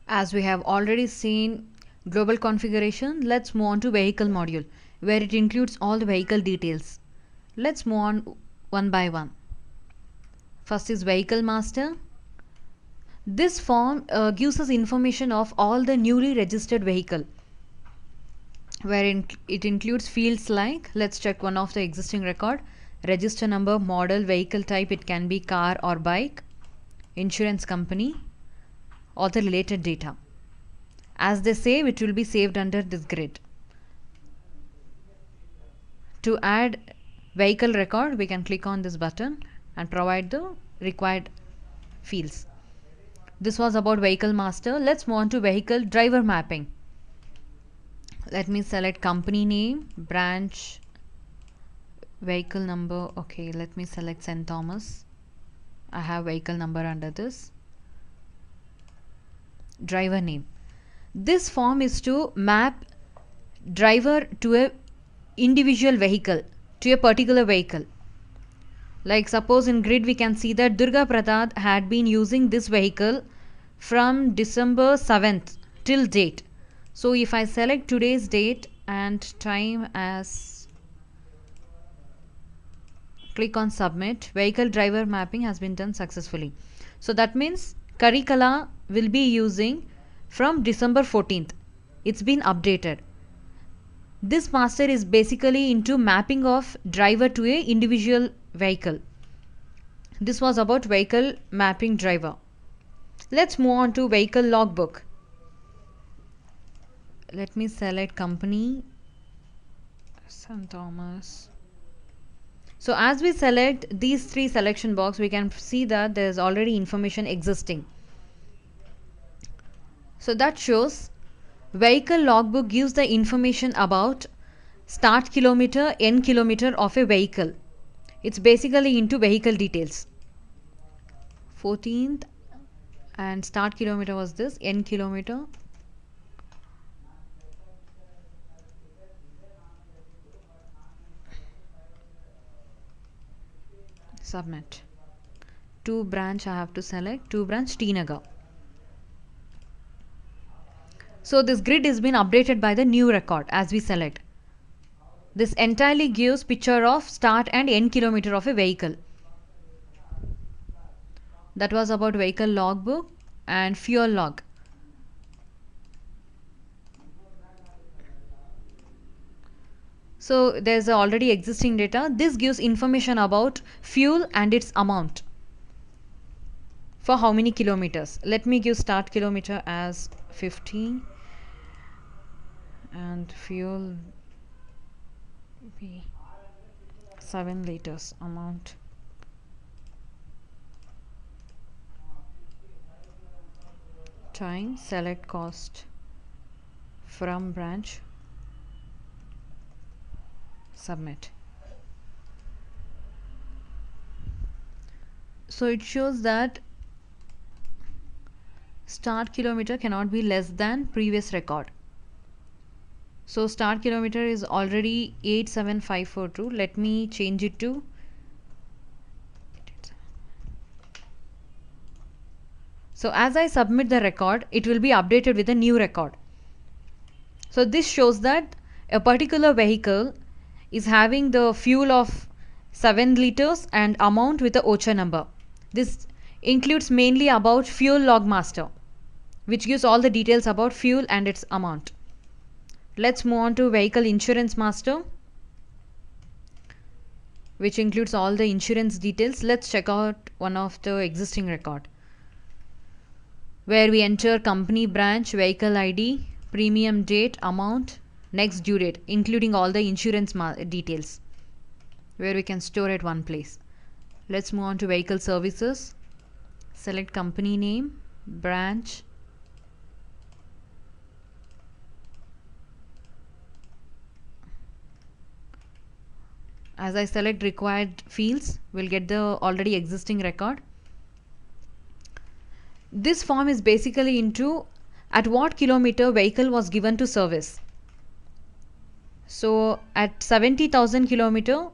As we have already seen global configuration, let's move on to vehicle module, where it includes all the vehicle details. Let's move on one by one. First is vehicle master. This form gives us information of all the newly registered vehicle, where it includes fields like, let's check one of the existing record, register number, model, vehicle type, it can be car or bike, insurance company, or the related data. As they save, it will be saved under this grid. To add vehicle record, we can click on this button and provide the required fields. This was about vehicle master. Let's move on to vehicle driver mapping. Let me select company name, branch, vehicle number. Okay, let me select St. Thomas. I have vehicle number under this. Driver name. This form is to map driver to a individual vehicle, to a particular vehicle. Like suppose in grid we can see that Durga Pratap had been using this vehicle from December 7th till date. So if I select today's date and time as, click on submit, vehicle driver mapping has been done successfully. So that means Karikala will be using from December 14th. It's been updated. This master is basically into mapping of driver to a individual vehicle. This was about vehicle mapping driver. Let's move on to vehicle logbook. Let me select company St. Thomas. So as we select these three selection box, we can see that there is already information existing. So that shows vehicle logbook gives the information about start kilometer, end kilometer of a vehicle. It's basically into vehicle details. 14th and start kilometer was this, end kilometer. Submit. To branch I have to select, to branch T Nagar. So this grid has been updated by the new record as we select. This entirely gives picture of start and end kilometer of a vehicle. That was about vehicle logbook and fuel log. So there's already existing data. This gives information about fuel and its amount. For how many kilometers? Let me give start kilometer as 50 and fuel be 7 liters amount. Time, select cost from branch, submit. So it shows that start kilometer cannot be less than previous record. So start kilometer is already 87542. Let me change it to 887. So as I submit the record, it will be updated with a new record. So this shows that a particular vehicle is having the fuel of 7 liters and amount with the OCHA number. This includes mainly about fuel log master, which gives all the details about fuel and its amount. Let's move on to vehicle insurance master, which includes all the insurance details. Let's check out one of the existing record, where we enter company, branch, vehicle ID, premium date, amount, next due date, including all the insurance details, where we can store at one place. Let's move on to vehicle services. Select company name, branch, as I select required fields, we'll get the already existing record. This form is basically into at what kilometer vehicle was given to service. So at 70,000 kilometer,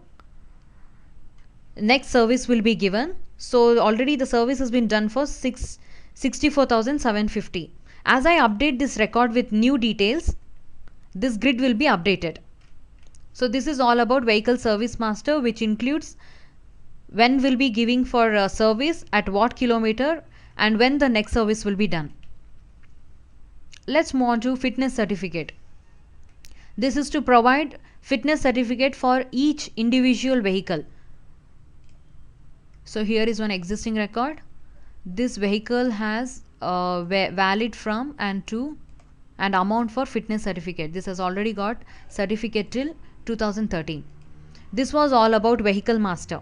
next service will be given. So already the service has been done for 64,750. As I update this record with new details, this grid will be updated. So this is all about vehicle service master, which includes when will be giving for service, at what kilometer, and when the next service will be done. Let's move on to fitness certificate. This is to provide fitness certificate for each individual vehicle. So here is one existing record. This vehicle has valid from and to and amount for fitness certificate. This has already got certificate till 2013. This was all about vehicle master.